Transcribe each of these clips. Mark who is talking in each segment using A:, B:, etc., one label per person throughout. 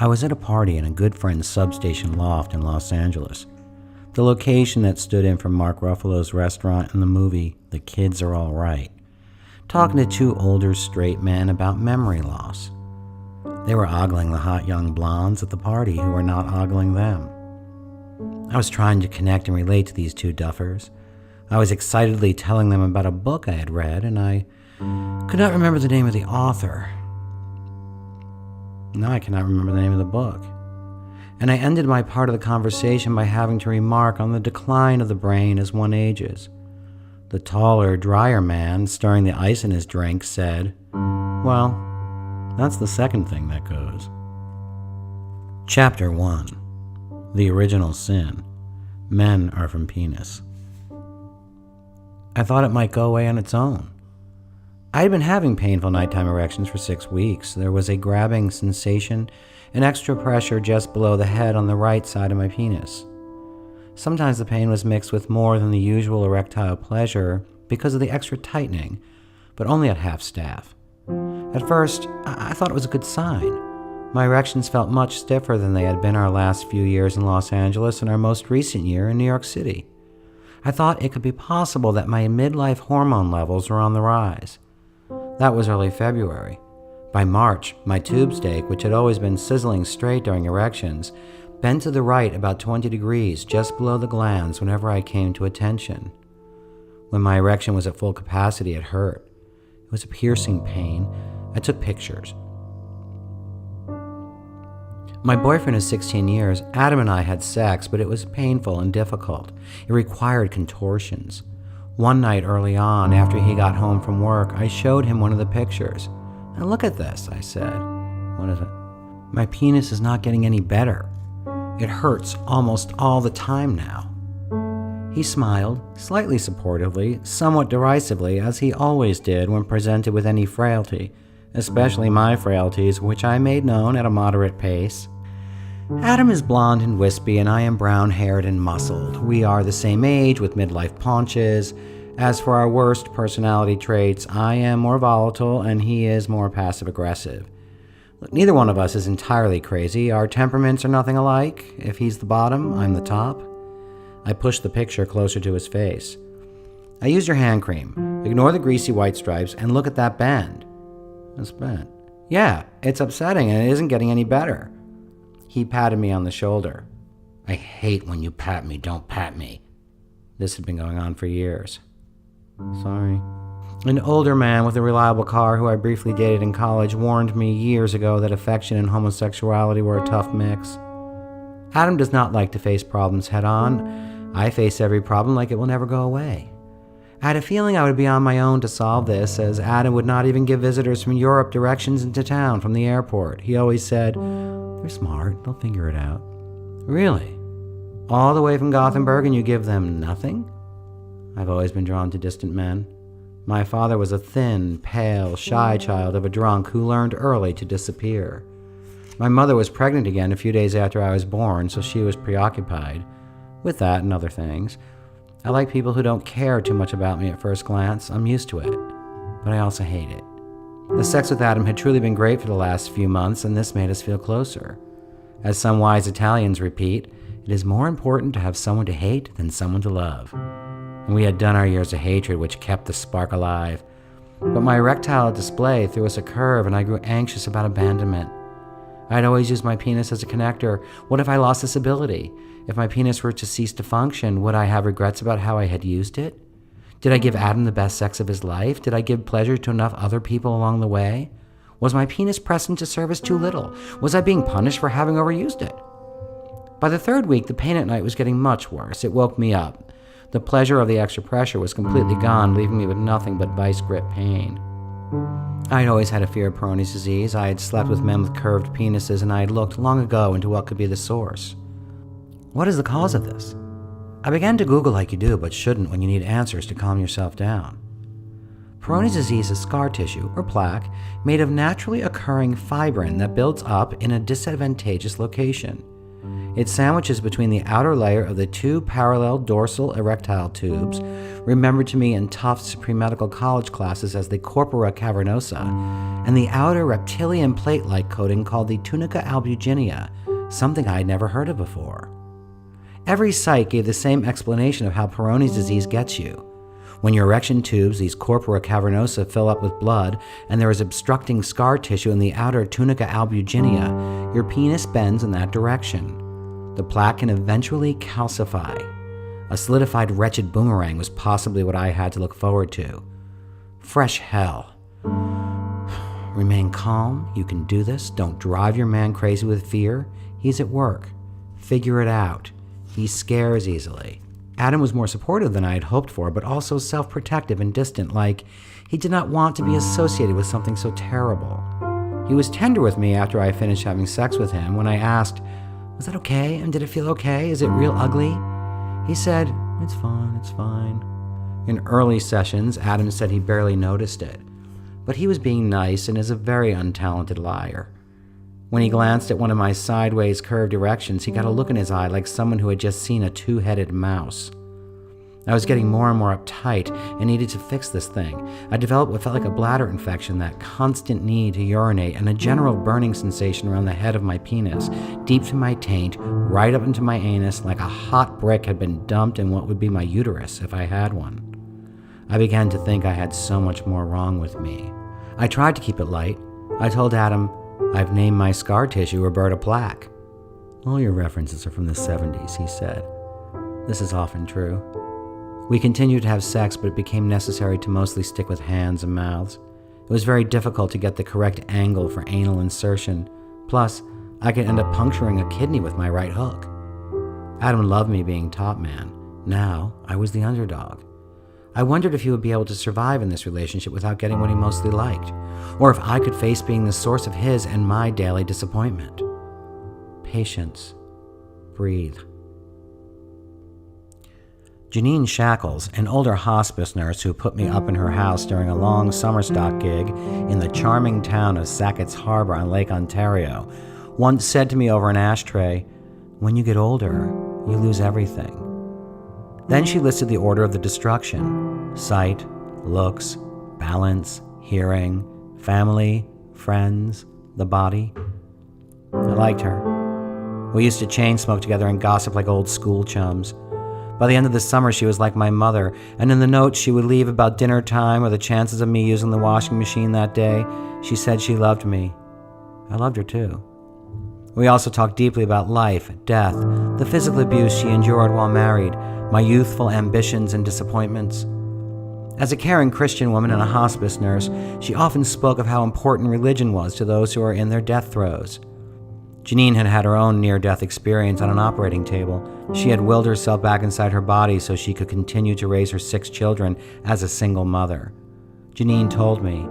A: I was at a party in a good friend's substation loft in Los Angeles, the location that stood in for Mark Ruffalo's restaurant in the movie The Kids Are All Right, talking to two older straight men about memory loss. They were ogling the hot young blondes at the party who were not ogling them. I was trying to connect and relate to these two duffers. I was excitedly telling them about a book I had read, and I could not remember the name of the author. No, I cannot remember the name of the book. And I ended my part of the conversation by having to remark on the decline of the brain as one ages. The taller, drier man, stirring the ice in his drink, said, "Well, that's the second thing that goes." Chapter 1. The Original Sin. Men are from penis. I thought it might go away on its own. I had been having painful nighttime erections for 6 weeks. There was a grabbing sensation and extra pressure just below the head on the right side of my penis. Sometimes the pain was mixed with more than the usual erectile pleasure because of the extra tightening, but only at half staff. At first, I thought it was a good sign. My erections felt much stiffer than they had been our last few years in Los Angeles and our most recent year in New York City. I thought it could be possible that my midlife hormone levels were on the rise. That was early February. By March, my tube steak, which had always been sizzling straight during erections, bent to the right about 20 degrees just below the glands whenever I came to attention. When my erection was at full capacity, it hurt. It was a piercing pain. I took pictures. My boyfriend of 16 years, Adam, and I had sex, but it was painful and difficult. It required contortions. One night early on, after he got home from work, I showed him one of the pictures. "Now look at this," I said. "What is it?" "My penis is not getting any better. It hurts almost all the time now." He smiled, slightly supportively, somewhat derisively, as he always did when presented with any frailty, especially my frailties, which I made known at a moderate pace. Adam is blonde and wispy, and I am brown-haired and muscled. We are the same age, with midlife paunches. As for our worst personality traits, I am more volatile, and he is more passive-aggressive. Look, neither one of us is entirely crazy. Our temperaments are nothing alike. If he's the bottom, I'm the top. I pushed the picture closer to his face. "I used your hand cream. Ignore the greasy white stripes, and look at that bend." "It's bent." "Yeah, it's upsetting, and it isn't getting any better." He patted me on the shoulder. "I hate when you pat me, don't pat me." This had been going on for years. "Sorry." An older man with a reliable car who I briefly dated in college warned me years ago that affection and homosexuality were a tough mix. Adam does not like to face problems head on. I face every problem like it will never go away. I had a feeling I would be on my own to solve this, as Adam would not even give visitors from Europe directions into town from the airport. He always said, "They're smart, they'll figure it out." "Really? All the way from Gothenburg, and you give them nothing?" I've always been drawn to distant men. My father was a thin, pale, shy child of a drunk who learned early to disappear. My mother was pregnant again a few days after I was born, so she was preoccupied with that and other things. I like people who don't care too much about me at first glance. I'm used to it, but I also hate it. The sex with Adam had truly been great for the last few months, and this made us feel closer. As some wise Italians repeat, it is more important to have someone to hate than someone to love. And we had done our years of hatred, which kept the spark alive. But my erectile display threw us a curve, and I grew anxious about abandonment. I had always used my penis as a connector. What if I lost this ability? If my penis were to cease to function, would I have regrets about how I had used it? Did I give Adam the best sex of his life? Did I give pleasure to enough other people along the way? Was my penis pressed into service too little? Was I being punished for having overused it? By the third week, the pain at night was getting much worse. It woke me up. The pleasure of the extra pressure was completely gone, leaving me with nothing but vice grip pain. I had always had a fear of Peyronie's disease. I had slept with men with curved penises, and I had looked long ago into what could be the source. What is the cause of this? I began to Google like you do, but shouldn't when you need answers to calm yourself down. Peyronie's disease is scar tissue, or plaque, made of naturally occurring fibrin that builds up in a disadvantageous location. It sandwiches between the outer layer of the two parallel dorsal erectile tubes, remembered to me in Tufts pre-medical college classes as the corpora cavernosa, and the outer reptilian plate-like coating called the tunica albuginea, something I had never heard of before. Every site gave the same explanation of how Peyronie's disease gets you. When your erection tubes, these corpora cavernosa, fill up with blood and there is obstructing scar tissue in the outer tunica albuginea, your penis bends in that direction. The plaque can eventually calcify. A solidified wretched boomerang was possibly what I had to look forward to. Fresh hell. Remain calm. You can do this. Don't drive your man crazy with fear. He's at work. Figure it out. He scares easily. Adam was more supportive than I had hoped for, but also self-protective and distant, like he did not want to be associated with something so terrible. He was tender with me after I finished having sex with him when I asked, "Was that okay? And did it feel okay? Is it real ugly?" He said, it's fine. In early sessions, Adam said he barely noticed it, but he was being nice and is a very untalented liar. When he glanced at one of my sideways curved erections, he got a look in his eye like someone who had just seen a two-headed mouse. I was getting more and more uptight and needed to fix this thing. I developed what felt like a bladder infection, that constant need to urinate, and a general burning sensation around the head of my penis, deep to my taint, right up into my anus, like a hot brick had been dumped in what would be my uterus if I had one. I began to think I had so much more wrong with me. I tried to keep it light. I told Adam, "I've named my scar tissue Roberta Plaque." "All your references are from the 70s, he said. This is often true. We continued to have sex, but it became necessary to mostly stick with hands and mouths. It was very difficult to get the correct angle for anal insertion. Plus, I could end up puncturing a kidney with my right hook. Adam loved me being top man. Now, I was the underdog. I wondered if he would be able to survive in this relationship without getting what he mostly liked, or if I could face being the source of his and my daily disappointment. Patience. Breathe. Janine Shackles, an older hospice nurse who put me up in her house during a long summer stock gig in the charming town of Sackett's Harbor on Lake Ontario, once said to me over an ashtray, "When you get older, you lose everything." Then she listed the order of the destruction: sight, looks, balance, hearing, family, friends, the body. I liked her. We used to chain smoke together and gossip like old school chums. By the end of the summer, she was like my mother, and in the notes she would leave about dinner time or the chances of me using the washing machine that day, she said she loved me. I loved her too. We also talked deeply about life, death, the physical abuse she endured while married, my youthful ambitions and disappointments. As a caring Christian woman and a hospice nurse, she often spoke of how important religion was to those who are in their death throes. Janine had had her own near-death experience on an operating table. She had willed herself back inside her body so she could continue to raise her 6 children as a single mother. Janine told me,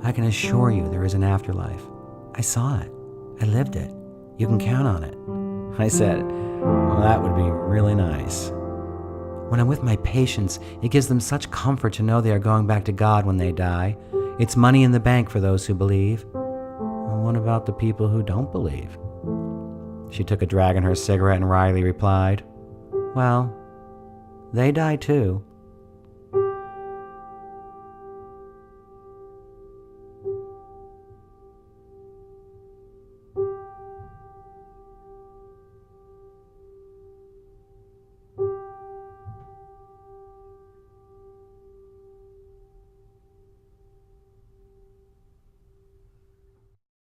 A: "I can assure you there is an afterlife. I saw it. I lived it. You can count on it." I said, "Well, that would be really nice." When I'm with my patients, it gives them such comfort to know they are going back to God when they die. It's money in the bank for those who believe. Well, what about the people who don't believe? She took a drag on her cigarette and wryly replied, "Well, they die too."